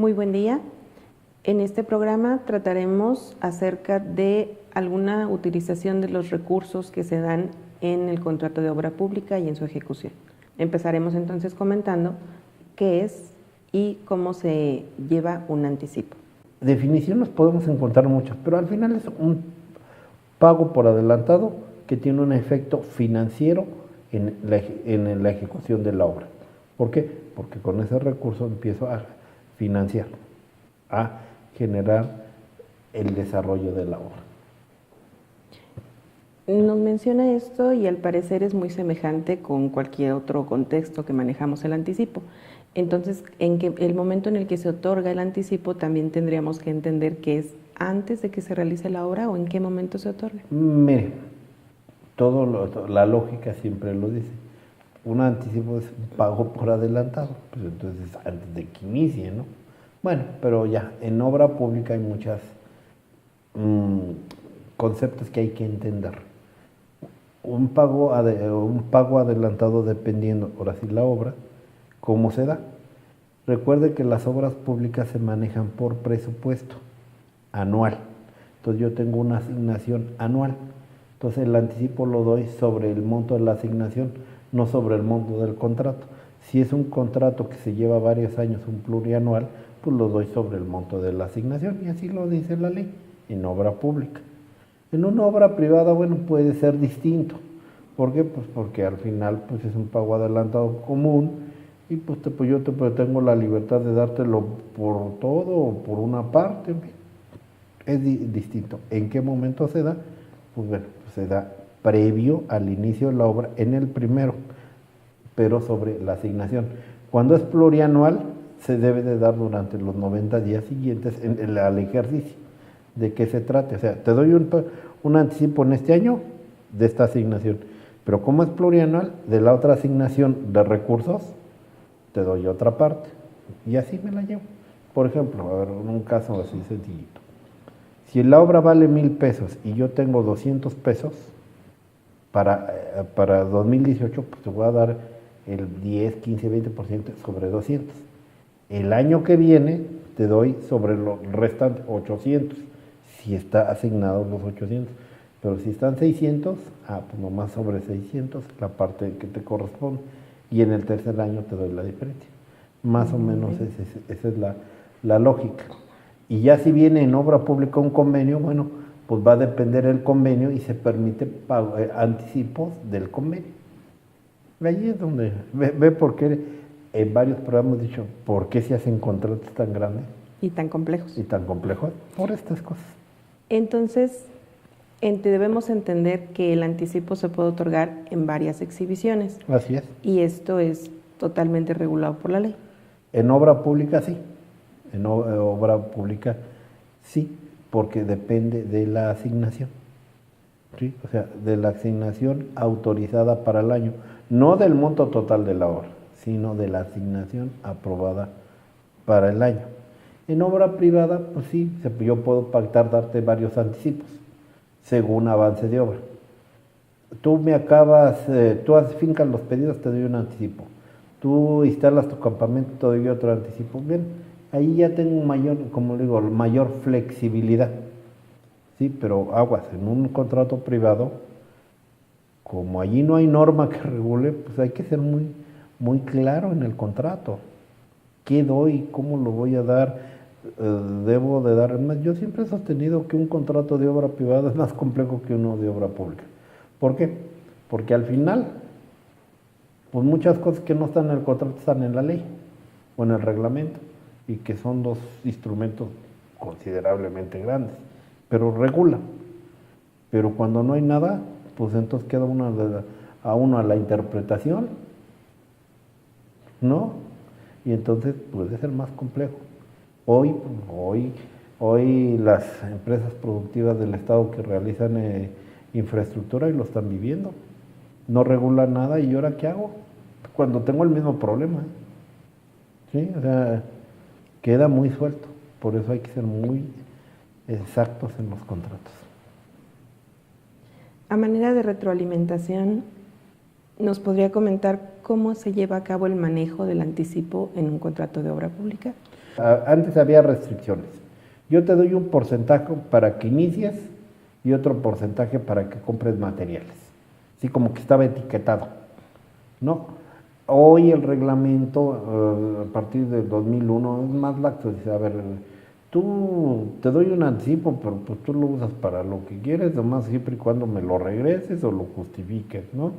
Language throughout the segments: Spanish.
Muy buen día. En este programa trataremos acerca de alguna utilización de los recursos que se dan en el contrato de obra pública y en su ejecución. Empezaremos entonces comentando qué es y cómo se lleva un anticipo. Definiciones podemos encontrar muchas, pero al final es un pago por adelantado que tiene un efecto financiero en la ejecución de la obra. ¿Por qué? Porque con ese recurso empiezo a financiar, a generar el desarrollo de la obra. Nos menciona esto y al parecer es muy semejante con cualquier otro contexto que manejamos el anticipo. Entonces, en que el momento en el que se otorga el anticipo también tendríamos que entender que es antes de que se realice la obra o en qué momento se otorga. Mire, la lógica siempre lo dice. Un anticipo es un pago por adelantado, pues entonces antes de que inicie, ¿no? Bueno, pero ya, en obra pública hay muchos conceptos que hay que entender. Un pago adelantado dependiendo, ahora sí, la obra, ¿cómo se da? Recuerde que las obras públicas se manejan por presupuesto anual. Entonces yo tengo una asignación anual. Entonces el anticipo lo doy sobre el monto de la asignación, no sobre el monto del contrato. Si es un contrato que se lleva varios años, un plurianual, pues lo doy sobre el monto de la asignación, y así lo dice la ley en obra pública. En una obra privada, bueno, puede ser distinto. ¿Por qué? Pues porque al final pues es un pago adelantado común y pues yo tengo la libertad de dártelo por todo o por una parte. Es distinto. ¿En qué momento se da? Pues bueno, se da previo al inicio de la obra, en el primero, pero sobre la asignación. Cuando es plurianual, se debe de dar durante los 90 días siguientes al ejercicio. ¿De qué se trata? O sea, te doy un anticipo en este año de esta asignación, pero como es plurianual, de la otra asignación de recursos, te doy otra parte, y así me la llevo. Por ejemplo, a ver, un caso así sencillito. Si la obra vale 1,000 pesos y yo tengo 200 pesos, para 2018, pues te voy a dar el 10, 15, 20% sobre 200. El año que viene te doy sobre lo restante 800, si está asignado los 800. Pero si están 600, pues nomás sobre 600, la parte que te corresponde. Y en el tercer año te doy la diferencia. Más o menos esa es la lógica. Y ya si viene en obra pública un convenio, bueno, pues va a depender el convenio y se permite anticipos del convenio. Allí es donde ve por qué en varios programas he dicho, ¿por qué se hacen contratos tan grandes? Y tan complejos. Y tan complejos, por estas cosas. Entonces, debemos entender que el anticipo se puede otorgar en varias exhibiciones. Así es. Y esto es totalmente regulado por la ley. En obra pública sí. En obra pública sí, porque depende de la asignación. ¿Sí? O sea, de la asignación autorizada para el año. No del monto total de la obra, sino de la asignación aprobada para el año. En obra privada, pues sí, yo puedo pactar darte varios anticipos, según avance de obra. Tú fincas los pedidos, te doy un anticipo. Tú instalas tu campamento, te doy otro anticipo. Bien, ahí ya tengo mayor flexibilidad. Sí, pero aguas, en un contrato privado, como allí no hay norma que regule, pues hay que ser muy, muy claro en el contrato. ¿Qué doy? ¿Cómo lo voy a dar? Debo de dar. Además, yo siempre he sostenido que un contrato de obra privada es más complejo que uno de obra pública. ¿Por qué? Porque al final, pues muchas cosas que no están en el contrato están en la ley o en el reglamento, y que son dos instrumentos considerablemente grandes, pero regulan. Pero cuando no hay nada, pues entonces queda a uno a la interpretación, ¿no? Y entonces puede ser más complejo. Hoy las empresas productivas del Estado que realizan infraestructura y lo están viviendo. No regulan nada, ¿y ahora qué hago? Cuando tengo el mismo problema. ¿Sí? O sea, queda muy suelto. Por eso hay que ser muy exactos en los contratos. A manera de retroalimentación, ¿nos podría comentar cómo se lleva a cabo el manejo del anticipo en un contrato de obra pública? Antes había restricciones. Yo te doy un porcentaje para que inicies y otro porcentaje para que compres materiales. Así como que estaba etiquetado, ¿no? Hoy el reglamento, a partir del 2001, es más laxo. Dice, a ver, tú te doy un anticipo, pero pues tú lo usas para lo que quieres, nomás siempre y cuando me lo regreses o lo justifiques, ¿no?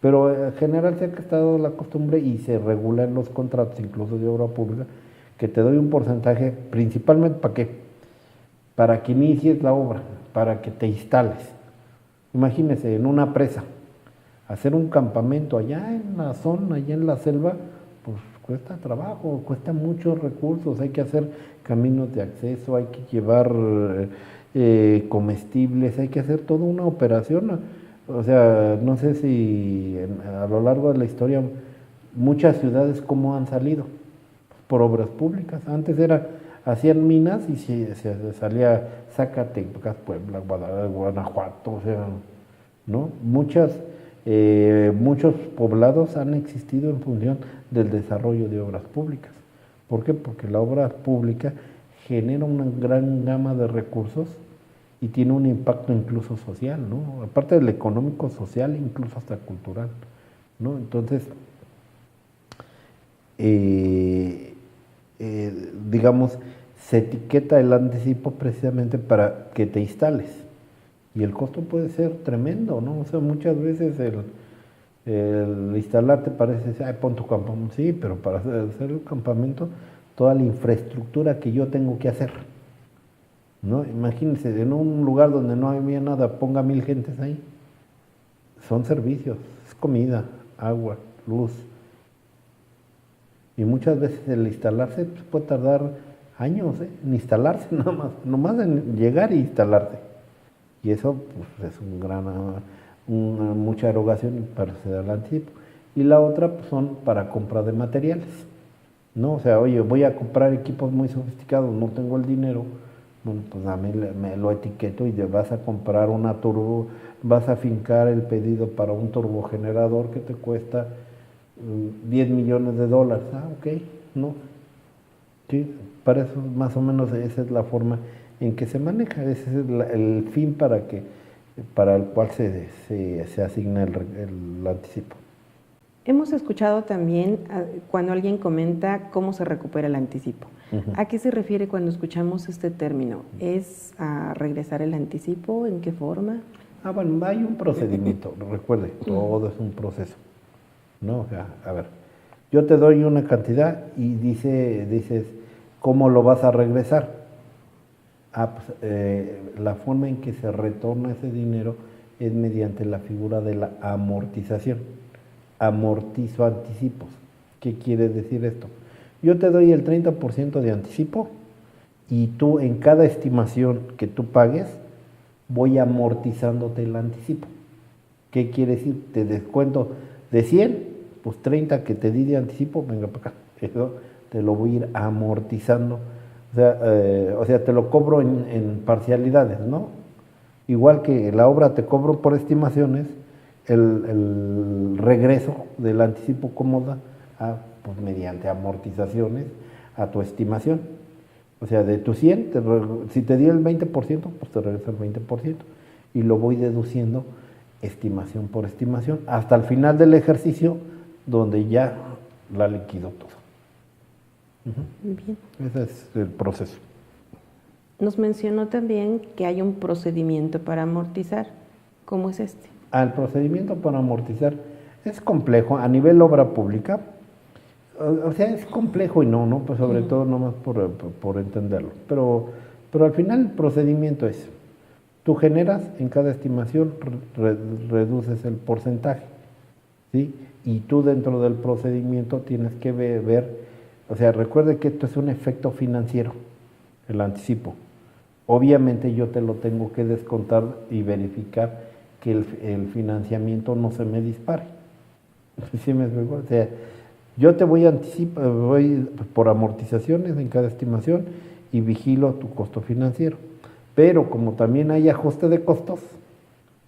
Pero en general se ha estado la costumbre y se regula en los contratos, incluso de obra pública, que te doy un porcentaje, principalmente ¿para qué? Para que inicies la obra, para que te instales. Imagínese, en una presa, hacer un campamento allá en la zona, allá en la selva, pues cuesta trabajo, cuesta muchos recursos, hay que hacer caminos de acceso, hay que llevar comestibles, hay que hacer toda una operación. O sea, no sé si a lo largo de la historia muchas ciudades cómo han salido por obras públicas. Antes hacían minas y se salía Zacatecas, Puebla, Guanajuato, o sea, ¿no? Muchos poblados han existido en función del desarrollo de obras públicas. ¿Por qué? Porque la obra pública genera una gran gama de recursos y tiene un impacto incluso social, ¿no? Aparte del económico, social, incluso hasta cultural, ¿no? Entonces, digamos, se etiqueta el anticipo precisamente para que te instales. Y el costo puede ser tremendo, ¿no? O sea, muchas veces el instalarte parece, ay, pon tu campamento. Sí, pero para hacer el campamento, toda la infraestructura que yo tengo que hacer, ¿no? Imagínense, en un lugar donde no había nada, ponga 1000 gentes ahí. Son servicios, es comida, agua, luz. Y muchas veces el instalarse pues, puede tardar años, en instalarse nomás en llegar e instalarse. Y eso pues, es mucha erogación para hacer el anticipo. Y la otra pues, son para compra de materiales, ¿no? O sea, oye, voy a comprar equipos muy sofisticados, no tengo el dinero. Bueno, pues a mí me lo etiqueto y vas a comprar una turbo, vas a fincar el pedido para un turbogenerador que te cuesta 10 millones de dólares. Ah, ok, ¿no? Sí, para eso más o menos esa es la forma en que se maneja, ese es el fin para el cual se asigna el anticipo. Hemos escuchado también cuando alguien comenta cómo se recupera el anticipo. ¿A qué se refiere cuando escuchamos este término? ¿Es a regresar el anticipo? ¿En qué forma? Bueno, hay un procedimiento, recuerde, todo es un proceso, ¿no? O sea, a ver, yo te doy una cantidad y dices, ¿cómo lo vas a regresar? La forma en que se retorna ese dinero es mediante la figura de la amortización. Amortizo anticipos. ¿Qué quiere decir esto? Yo te doy el 30% de anticipo y tú en cada estimación que tú pagues voy amortizándote el anticipo. ¿Qué quiere decir? Te descuento de 100, pues 30 que te di de anticipo, venga para acá. Eso te lo voy a ir amortizando. O sea, te lo cobro en parcialidades, ¿no? Igual que la obra te cobro por estimaciones, el regreso del anticipo cómoda pues mediante amortizaciones a tu estimación. O sea, de tu 100, si te di el 20%, pues te regresa el 20%. Y lo voy deduciendo estimación por estimación hasta el final del ejercicio donde ya la liquido todo. Bien. Ese es el proceso. Nos mencionó también que hay un procedimiento para amortizar. ¿Cómo es este? El procedimiento para amortizar es complejo a nivel obra pública. O sea, es complejo y no, pues sobre todo nomás por entenderlo. Pero al final el procedimiento es, tú generas en cada estimación, reduces el porcentaje, ¿sí? Y tú dentro del procedimiento tienes que ver, o sea, recuerde que esto es un efecto financiero, el anticipo. Obviamente yo te lo tengo que descontar y verificar que el financiamiento no se me dispare. ¿Sí me explico? O sea, yo te voy a anticipar, voy por amortizaciones en cada estimación y vigilo tu costo financiero. Pero como también hay ajuste de costos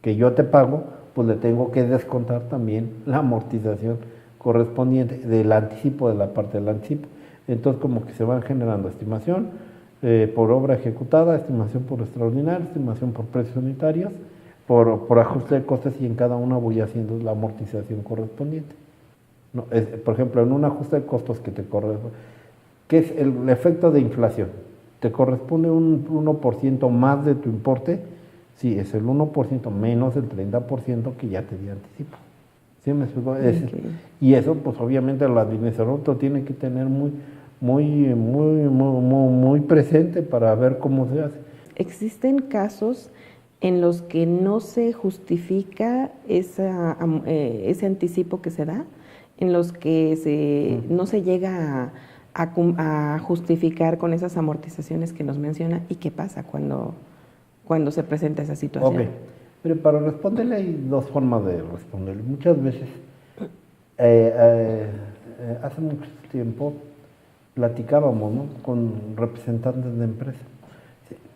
que yo te pago, pues le tengo que descontar también la amortización correspondiente del anticipo, de la parte del anticipo. Entonces como que se van generando estimación por obra ejecutada, estimación por extraordinaria, estimación por precios unitarios, por ajuste de costes, y en cada una voy haciendo la amortización correspondiente. No, por ejemplo, en un ajuste de costos que te corresponde, ¿qué es el efecto de inflación? ¿Te corresponde un 1% más de tu importe? Sí, es el 1% menos el 30% que ya te di anticipo. ¿Sí me explico? Okay. Y eso, pues obviamente el administrador lo tiene que tener muy presente para ver cómo se hace. ¿Existen casos en los que no se justifica ese anticipo que se da? ¿En los que no se llega a justificar con esas amortizaciones que nos menciona? ¿Y qué pasa cuando se presenta esa situación? Ok, pero para responderle hay dos formas de responderle. Muchas veces, hace mucho tiempo, platicábamos, ¿no?, con representantes de empresas.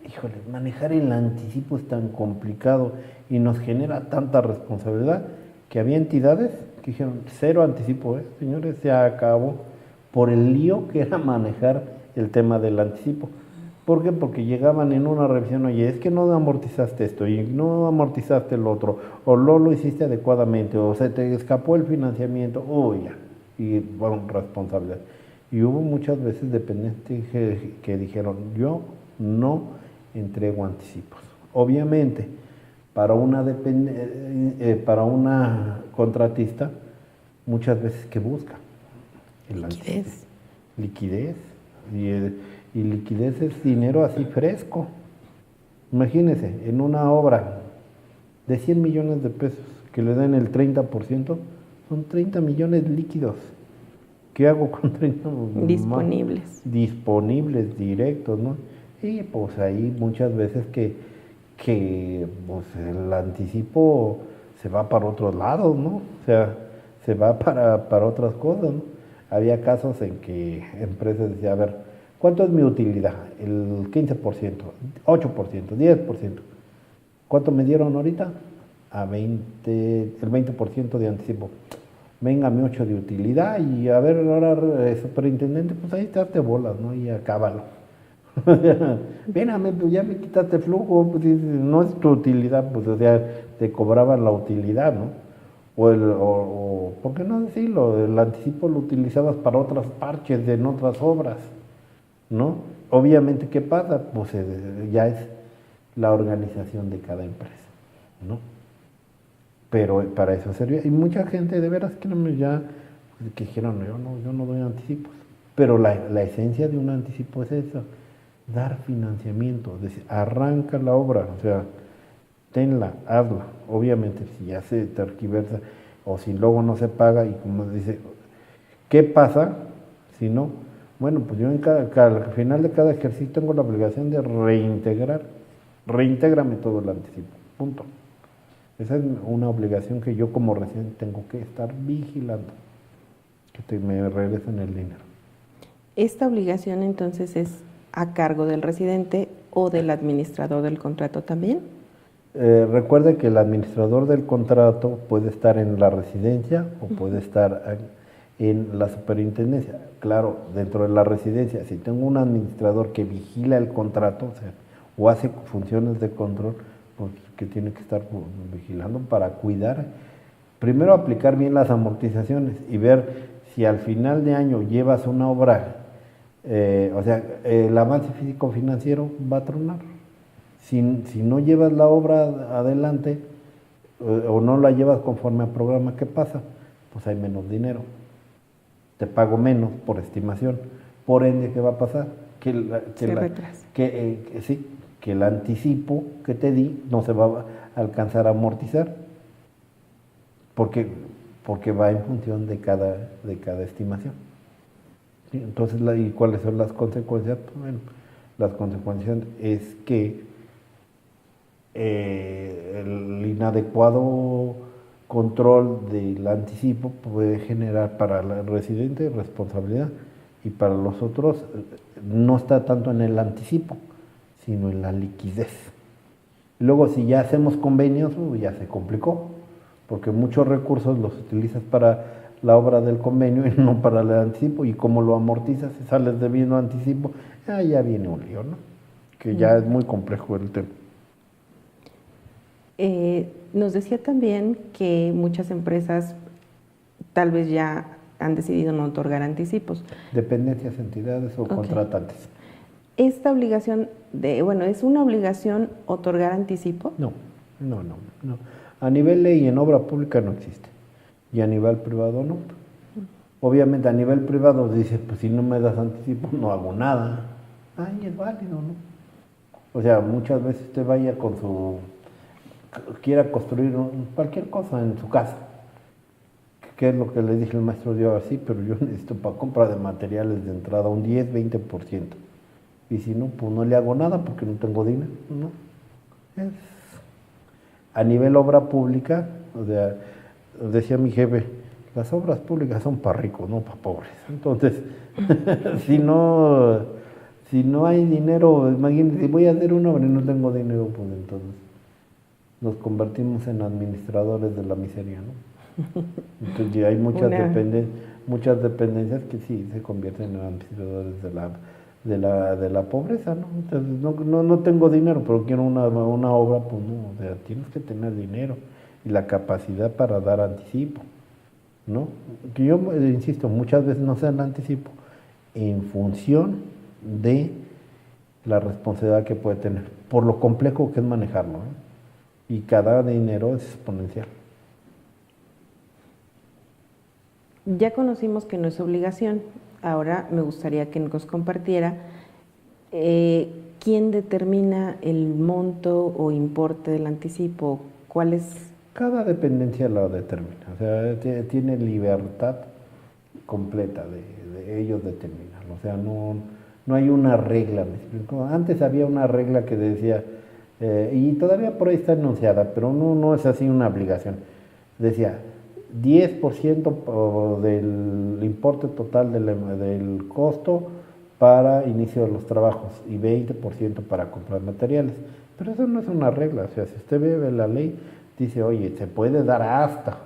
Híjole, manejar el anticipo es tan complicado y nos genera tanta responsabilidad que había entidades que dijeron, 0 anticipo, señores, se acabó, por el lío que era manejar el tema del anticipo. ¿Por qué? Porque llegaban en una revisión, oye, es que no amortizaste esto y no amortizaste el otro, o no lo hiciste adecuadamente, o se te escapó el financiamiento, ya, y bueno, responsabilidad. Y hubo muchas veces dependientes que dijeron, yo no entrego anticipos. Obviamente, para una contratista, muchas veces que busca liquidez. Y liquidez es dinero así fresco. Imagínense, en una obra de 100 millones de pesos que le den el 30%, son 30 millones líquidos. ¿Qué hago con 30? Disponibles, directos, ¿no? Y pues ahí muchas veces que pues el anticipo se va para otros lados, ¿no? O sea, se va para otras cosas, ¿no? Había casos en que empresas decían, a ver, ¿cuánto es mi utilidad? El 15%, 8%, 10%. ¿Cuánto me dieron ahorita? El 20% de anticipo. Venga, mi 8 de utilidad y a ver, ahora superintendente, pues ahí te date bolas, ¿no? Y acábalo. Mírame, pues ya me quitaste flujo, pues no es tu utilidad, pues o sea, te cobraban la utilidad, ¿no? O ¿por qué no decirlo? El anticipo lo utilizabas para otras parches en otras obras, ¿no? Obviamente, ¿qué pasa? Pues ya es la organización de cada empresa, ¿no? Pero para eso servía. Y mucha gente de veras que dijeron, yo no doy anticipos. Pero la esencia de un anticipo es eso, dar financiamiento, es decir, arranca la obra, o sea, tenla, hazla. Obviamente, si ya se tergiversa o si luego no se paga, y como dice, ¿qué pasa si no? Bueno, pues yo al final de cada ejercicio tengo la obligación de reintégrame todo el anticipo, punto. Esa es una obligación que yo como residente tengo que estar vigilando, que me regresen el dinero. ¿Esta obligación entonces es a cargo del residente o del administrador del contrato también? Recuerde que el administrador del contrato puede estar en la residencia o puede estar en la superintendencia. Claro, dentro de la residencia, si tengo un administrador que vigila el contrato, o hace funciones de control, pues que tiene que estar vigilando para cuidar, primero aplicar bien las amortizaciones y ver si al final de año llevas una obra, o sea, el avance físico-financiero va a tronar. Si no llevas la obra adelante o no la llevas conforme al programa, ¿qué pasa? Pues hay menos dinero, te pago menos por estimación, por ende, ¿qué va a pasar? Que el anticipo que te di no se va a alcanzar a amortizar, porque va en función de cada estimación. ¿Sí? Entonces, ¿y cuáles son las consecuencias? Pues, bueno, las consecuencias es que el inadecuado control del anticipo puede generar para el residente responsabilidad, y para los otros no está tanto en el anticipo, sino en la liquidez. Luego, si ya hacemos convenios, ya se complicó, porque muchos recursos los utilizas para la obra del convenio y no para el anticipo, y como lo amortizas y sales debiendo anticipo, ya viene un lío, ¿no? Que ya es muy complejo el tema. Nos decía también que muchas empresas tal vez ya han decidido no otorgar anticipos. Dependencias, entidades o contratantes. ¿Esta obligación es una obligación otorgar anticipo? No. A nivel ley en obra pública no existe, y a nivel privado no. Obviamente a nivel privado dice, pues si no me das anticipo no hago nada. Ahí es válido, ¿no? O sea, muchas veces usted vaya quiera construir cualquier cosa en su casa. ¿Qué es lo que le dije al maestro? Yo así, pero yo necesito para compra de materiales de entrada un 10-20%. Y si no, pues no le hago nada porque no tengo dinero, ¿no? A nivel obra pública, o sea, decía mi jefe, las obras públicas son para ricos, no para pobres. Entonces, si no hay dinero, imagínense, voy a hacer una obra y no tengo dinero, pues entonces nos convertimos en administradores de la miseria, ¿no? Entonces ya hay muchas dependencias que sí se convierten en administradores de la pobreza, ¿no? Entonces no tengo dinero, pero quiero una obra, pues no, o sea, tienes que tener dinero y la capacidad para dar anticipo, ¿no? Que yo insisto, muchas veces no se dan anticipo en función de la responsabilidad que puede tener, por lo complejo que es manejarlo, ¿eh? Y cada dinero es exponencial. Ya conocimos que no es obligación. Ahora me gustaría que nos compartiera quién determina el monto o importe del anticipo. ¿Cuál es? Cada dependencia lo determina, o sea, tiene libertad completa de ellos determinarlo. O sea, no hay una regla, ¿me explico? Antes había una regla que decía, y todavía por ahí está enunciada, pero no es así una obligación. Decía, 10% del importe total del costo para inicio de los trabajos y 20% para comprar materiales. Pero eso no es una regla, o sea, si usted ve la ley, dice, oye, se puede dar hasta,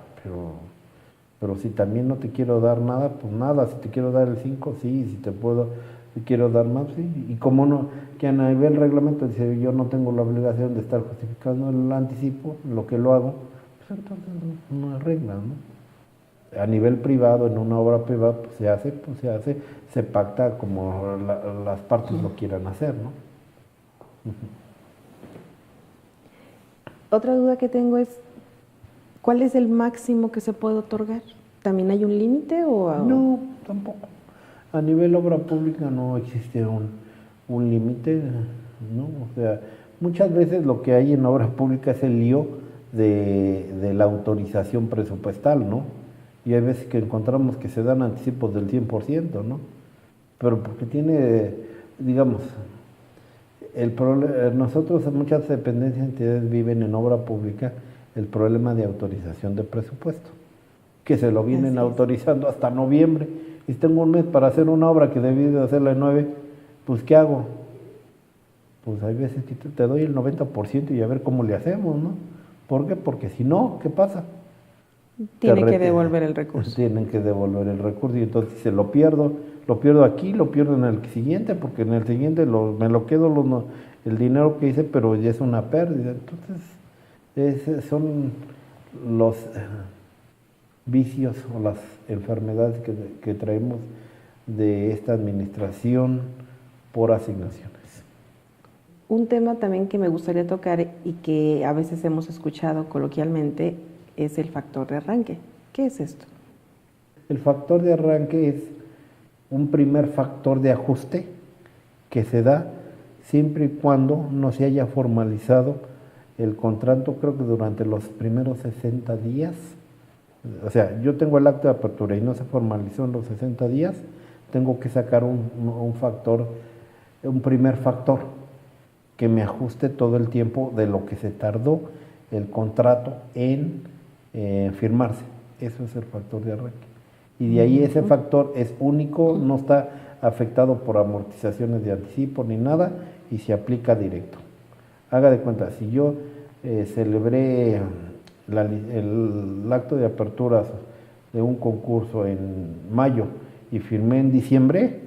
pero si también no te quiero dar nada, pues nada, si te quiero dar el 5, sí, si quiero dar más, sí. Y como no, que a nivel reglamento dice, yo no tengo la obligación de estar justificando el anticipo, lo que lo hago, pues entonces no hay regla, ¿no? A nivel privado, en una obra privada, pues se hace, se pacta como las partes lo quieran hacer, ¿no? Otra duda que tengo es, ¿cuál es el máximo que se puede otorgar? ¿También hay un límite o...? No, tampoco. A nivel obra pública no existe un límite, ¿no? O sea, muchas veces lo que hay en obra pública es el lío de la autorización presupuestal, ¿no? Y hay veces que encontramos que se dan anticipos del 100%, ¿no? Pero porque tiene, digamos, nosotros en muchas dependencias y entidades viven en obra pública el problema de autorización de presupuesto, que se lo vienen autorizando hasta noviembre, y tengo un mes para hacer una obra que debí de hacerla en 9, pues ¿qué hago? Pues hay veces que te doy el 90% y a ver cómo le hacemos, ¿no? ¿Por qué? Porque si no, ¿qué pasa? Tienen que devolver el recurso. Tienen que devolver el recurso y entonces si lo pierdo aquí, lo pierdo en el siguiente, porque en el siguiente me lo quedo el dinero que hice, pero ya es una pérdida. Entonces, son los vicios o las enfermedades que traemos de esta administración por asignaciones. Un tema también que me gustaría tocar y que a veces hemos escuchado coloquialmente es el factor de arranque. ¿Qué es esto? El factor de arranque es un primer factor de ajuste que se da siempre y cuando no se haya formalizado el contrato, creo que durante los primeros 60 días. O sea, yo tengo el acto de apertura y no se formalizó en los 60 días, tengo que sacar un primer factor que me ajuste todo el tiempo de lo que se tardó el contrato en firmarse. Eso es el factor de arranque. Y de ahí ese factor es único, no está afectado por amortizaciones de anticipo ni nada y se aplica directo. Haga de cuenta, si yo celebré el acto de apertura de un concurso en mayo y firmé en diciembre,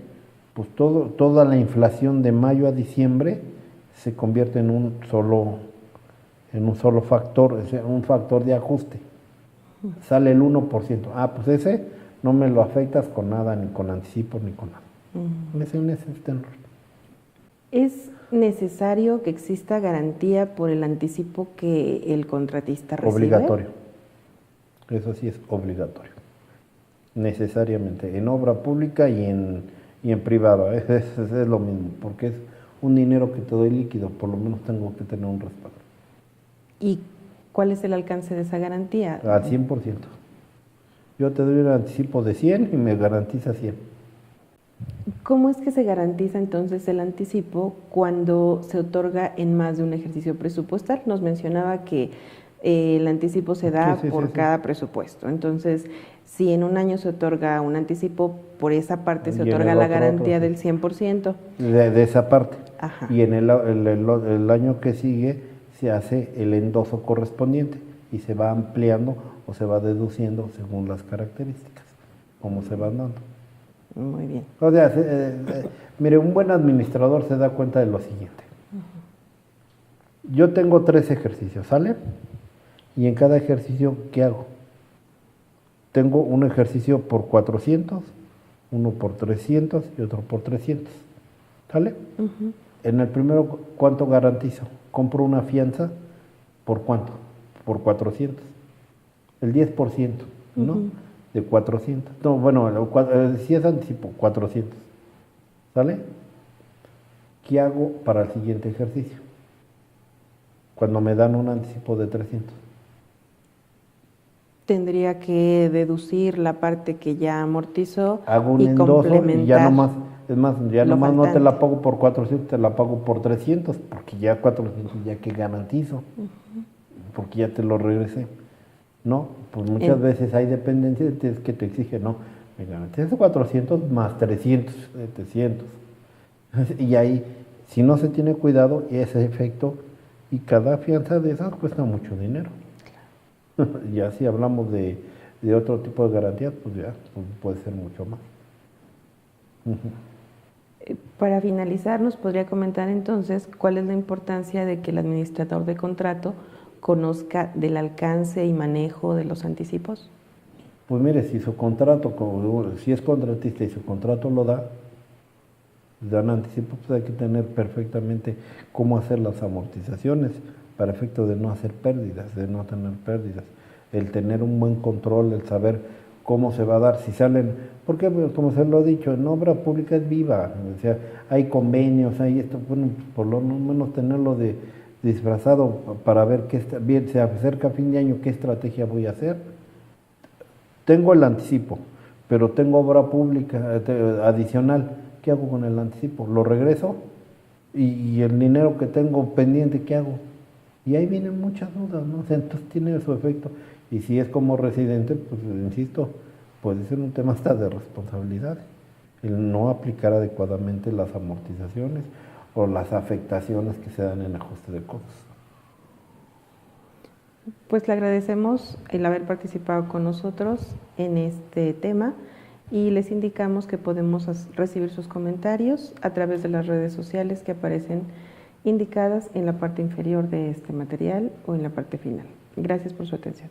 pues toda la inflación de mayo a diciembre se convierte en un solo factor, es un factor de ajuste. Sale el 1%. Ah, pues ese no me lo afectas con nada, ni con anticipo, ni con nada. Ese es tenor. ¿Es necesario que exista garantía por el anticipo que el contratista recibe? Obligatorio. Eso sí es obligatorio. Necesariamente. En obra pública y en privada. Es lo mismo, porque es un dinero que te doy líquido, por lo menos tengo que tener un respaldo. ¿Y cuál es el alcance de esa garantía? Al 100%. Yo te doy un anticipo de 100 y me garantiza 100. ¿Cómo es que se garantiza entonces el anticipo cuando se otorga en más de un ejercicio presupuestal? Nos mencionaba que el anticipo se da por cada presupuesto. Entonces, si en un año se otorga un anticipo, por esa parte se otorga la garantía del 100%. De esa parte. Ajá. Y en el año que sigue se hace el endoso correspondiente y se va ampliando o se va deduciendo según las características, como se van dando. Muy bien. O sea, mire, un buen administrador se da cuenta de lo siguiente. Yo tengo 3 ejercicios, ¿sale? Y en cada ejercicio, ¿qué hago? Tengo un ejercicio por 400, uno por 300 y otro por 300, ¿sale? En el primero, ¿cuánto garantizo? Compro una fianza, ¿por cuánto? Por 400. El 10%, ¿no? De 400. No, bueno, si es anticipo, 400. ¿Sale? ¿Qué hago para el siguiente ejercicio? Cuando me dan un anticipo de 300. Tendría que deducir la parte que ya amortizó. Hago un endoso y ya nomás, es más, ya nomás no te la pago por 400, te la pago por 300, porque ya 400 ya que garantizo, porque ya te lo regresé. No, pues muchas veces hay dependencias que te exigen, no, me garantizo 400 más 300, 700. Y ahí, si no se tiene cuidado, ese efecto, y cada fianza de esas cuesta mucho dinero. Ya si hablamos de otro tipo de garantías, pues ya puede ser mucho más. Para finalizar, ¿nos podría comentar entonces cuál es la importancia de que el administrador de contrato conozca del alcance y manejo de los anticipos? Pues mire, si su contrato, si es contratista y su contrato lo dan anticipo, pues hay que tener perfectamente cómo hacer las amortizaciones para efecto de no hacer pérdidas, de no tener pérdidas. El tener un buen control, el saber cómo se va a dar, si salen, porque como se lo he dicho, en obra pública es viva, o sea, hay convenios, hay esto, bueno, por lo menos tenerlo disfrazado para ver qué está bien, se acerca fin de año, qué estrategia voy a hacer. Tengo el anticipo, pero tengo obra pública adicional, ¿qué hago con el anticipo? ¿Lo regreso? Y el dinero que tengo pendiente, ¿qué hago? Y ahí vienen muchas dudas, ¿no? O sea, entonces tiene su efecto. Y si es como residente, pues insisto, puede ser un tema hasta de responsabilidad. El no aplicar adecuadamente las amortizaciones o las afectaciones que se dan en ajuste de costos. Pues le agradecemos el haber participado con nosotros en este tema y les indicamos que podemos recibir sus comentarios a través de las redes sociales que aparecen indicadas en la parte inferior de este material o en la parte final. Gracias por su atención.